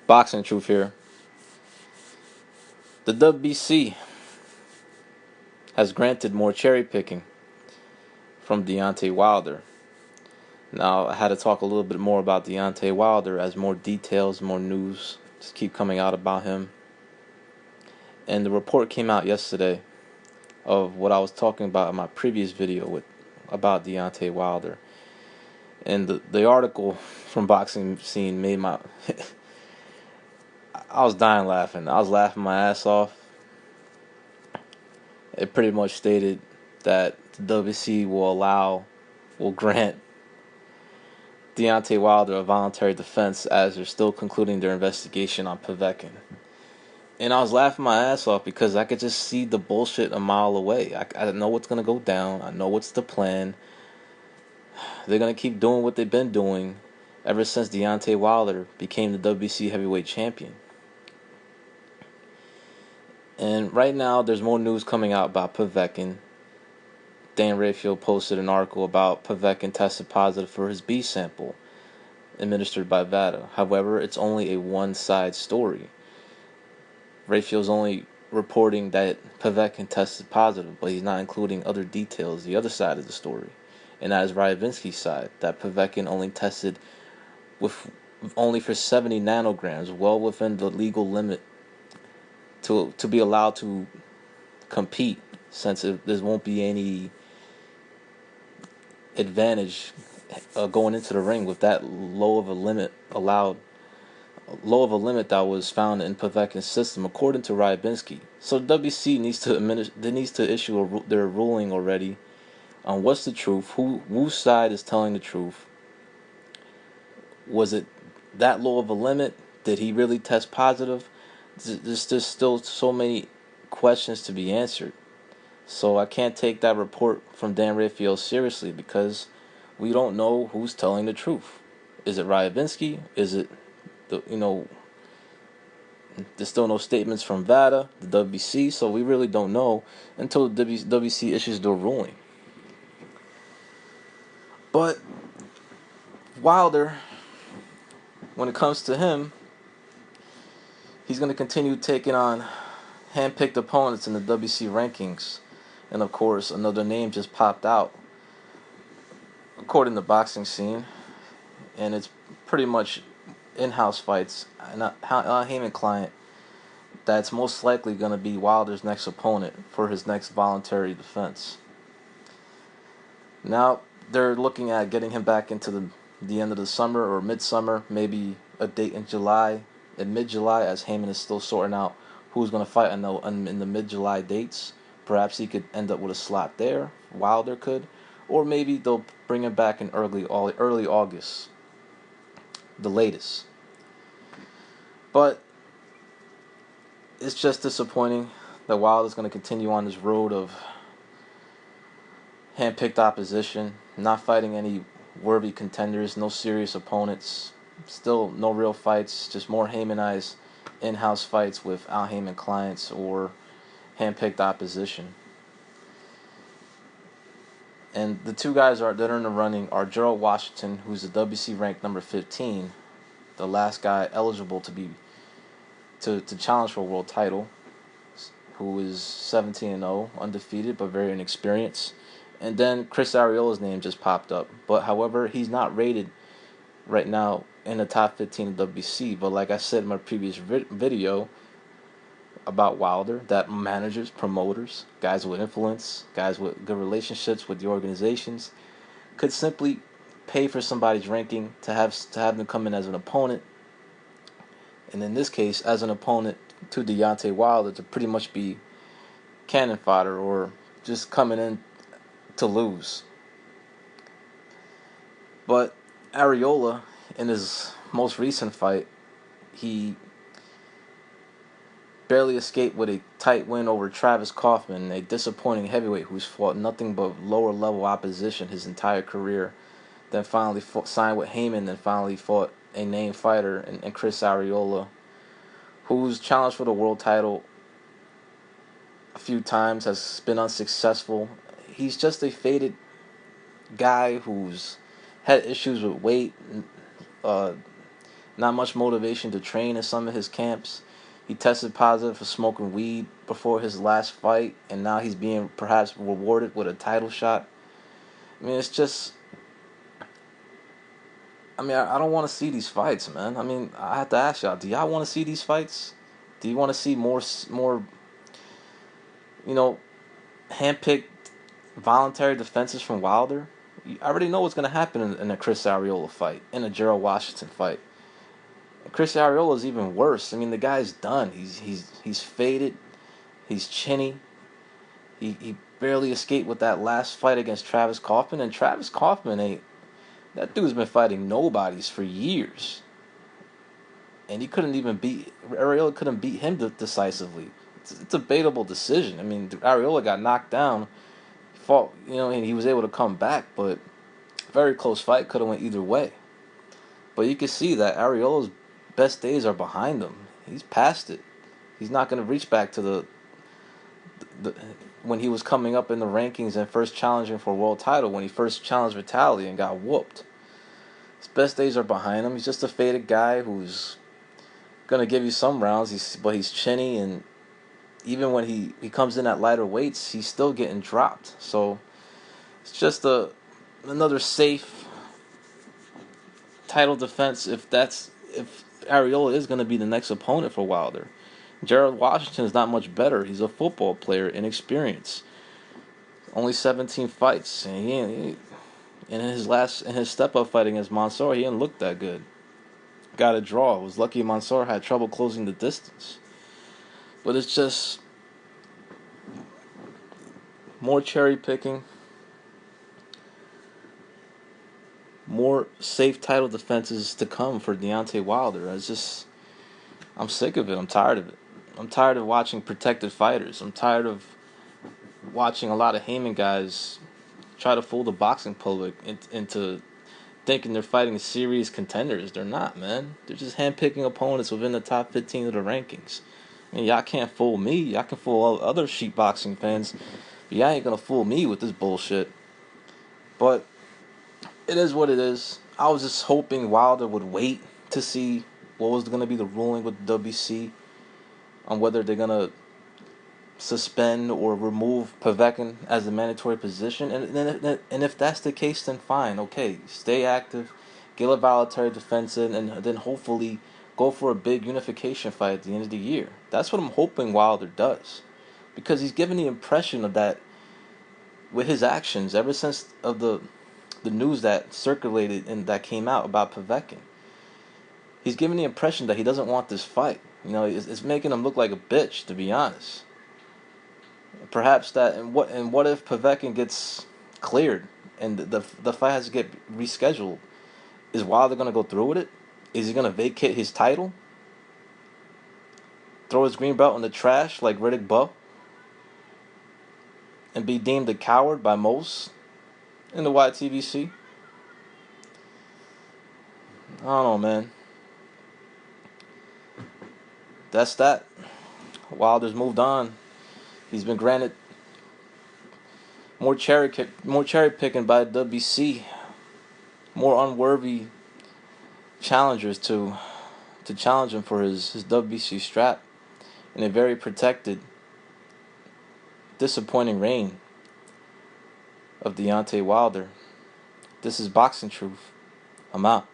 Boxing Truth here. The WBC has granted more cherry picking from Deontay Wilder. Now, I had to talk a little bit more about Deontay Wilder as more details, more news just keep coming out about him. And the report came out yesterday of what I was talking about in my previous video about Deontay Wilder. And the article from Boxing Scene made my I was dying laughing. I was laughing my ass off. It pretty much stated that the WBC will grant Deontay Wilder a voluntary defense as they're still concluding their investigation on Povetkin. And I was laughing my ass off because I could just see the bullshit a mile away. I know what's going to go down. I know what's the plan. They're going to keep doing what they've been doing ever since Deontay Wilder became the WBC heavyweight champion. And right now, there's more news coming out about Povetkin. Dan Rafael posted an article about Povetkin tested positive for his B sample administered by VADA. However, it's only a one-side story. Rafael's only reporting that Povetkin tested positive, but he's not including other details, the other side of the story. And that is Ryavinsky's side, that Povetkin only tested with only for 70 nanograms, well within the legal limit to be allowed to compete, since there won't be any advantage going into the ring with that low of a limit that was found in Povetkin's system, according to Ryavinsky. So WBC needs to issue their ruling already on what's the truth, whose side is telling the truth. Was it that low of a limit? Did he really test positive? There's still so many questions to be answered. So I can't take that report from Dan Rafael seriously because we don't know who's telling the truth. Is it Ryavinsky? Is it there's still no statements from VADA, the WBC, so we really don't know until the WBC issues their ruling. But Wilder, when it comes to him, he's going to continue taking on hand-picked opponents in the WBC rankings. And of course, another name just popped out, according to Boxing Scene, and it's pretty much in-house fights, not Heyman client, that's most likely going to be Wilder's next opponent for his next voluntary defense. Now, they're looking at getting him back into the end of the summer or midsummer, maybe a date in July, in mid-July, as Heyman is still sorting out who's going to fight in the mid-July dates. Perhaps he could end up with a slot there, Wilder could, or maybe they'll bring him back in early August, the latest. But it's just disappointing that Wilder's going to continue on this road of hand-picked opposition, not fighting any worthy contenders, no serious opponents, still no real fights, just more Heymanized in-house fights with Al Heyman clients or hand-picked opposition. And the two guys that are in the running are Gerald Washington, who's the WBC ranked number 15, the last guy eligible to challenge for a world title, who is 17-0, undefeated but very inexperienced. And then Chris Ariola's name just popped up, but however, he's not rated right now in the top 15 of WBC. But like I said in my previous video about Wilder, that managers, promoters, guys with influence, guys with good relationships with the organizations could simply pay for somebody's ranking to have them come in as an opponent, and in this case as an opponent to Deontay Wilder, to pretty much be cannon fodder or just coming in to lose. But Ariola, in his most recent fight, he barely escaped with a tight win over Travis Kaufman, a disappointing heavyweight who's fought nothing but lower level opposition his entire career. Then finally signed with Heyman, then finally fought a named fighter in Chris Ariola, who's challenged for the world title a few times, has been unsuccessful. He's just a faded guy who's had issues with weight, not much motivation to train in some of his camps. He tested positive for smoking weed before his last fight, and now he's being perhaps rewarded with a title shot. I mean, it's just. I mean, I don't want to see these fights, man. I mean, I have to ask y'all: do y'all want to see these fights? Do you want to see more, you know, handpicked voluntary defenses from Wilder? I already know what's gonna happen in a Chris Arreola fight, in a Gerald Washington fight. Chris Arreola is even worse. I mean, the guy's done. He's faded. He's chinny. He barely escaped with that last fight against Travis Kaufman, and Travis Kaufman ain't. That dude's been fighting nobodies for years, and he couldn't even beat Arreola. Couldn't beat him decisively. It's a debatable decision. I mean, Arreola got knocked down, fought, and he was able to come back, but very close fight. Could have went either way. But you can see that Arreola's best days are behind him. He's past it. He's not going to reach back to the when he was coming up in the rankings and first challenging for a world title, when he first challenged Vitaly and got whooped. His best days are behind him. He's just a faded guy who's going to give you some rounds, but he's chinny, and even when he comes in at lighter weights, he's still getting dropped. So it's just another safe title defense if Arreola is going to be the next opponent for Wilder. Gerald Washington is not much better. He's a football player, inexperienced. Only 17 fights, and in his step-up fight against Mansour, he didn't look that good. Got a draw. Was lucky Mansour had trouble closing the distance. But it's just more cherry picking, more safe title defenses to come for Deontay Wilder. I'm sick of it. I'm tired of it. I'm tired of watching protected fighters. I'm tired of watching a lot of Heyman guys try to fool the boxing public into thinking they're fighting serious contenders. They're not, man. They're just handpicking opponents within the top 15 of the rankings. I mean, y'all can't fool me. Y'all can fool all other sheep boxing fans. But y'all ain't gonna fool me with this bullshit. But it is what it is. I was just hoping Wilder would wait to see what was going to be the ruling with the WBC on whether they're going to suspend or remove Povetkin as a mandatory position. And if that's the case, then fine. Okay, stay active, get a voluntary defense in, and then hopefully go for a big unification fight at the end of the year. That's what I'm hoping Wilder does. Because he's given the impression of that with his actions ever since of the news that circulated and that came out about Povetkin. He's giving the impression that he doesn't want this fight. It's making him look like a bitch, to be honest. Perhaps that, and what if Povetkin gets cleared and the fight has to get rescheduled? Is Wilder going to go through with it? Is he going to vacate his title? Throw his green belt in the trash like Riddick Bowe? And be deemed a coward by most in the YTBC? I don't know, man. That's that. Wilder's moved on. He's been granted more cherry picking by WBC, more unworthy challengers to challenge him for his WBC strap, in a very protected, disappointing reign of Deontay Wilder. This is Boxing Truth. I'm out.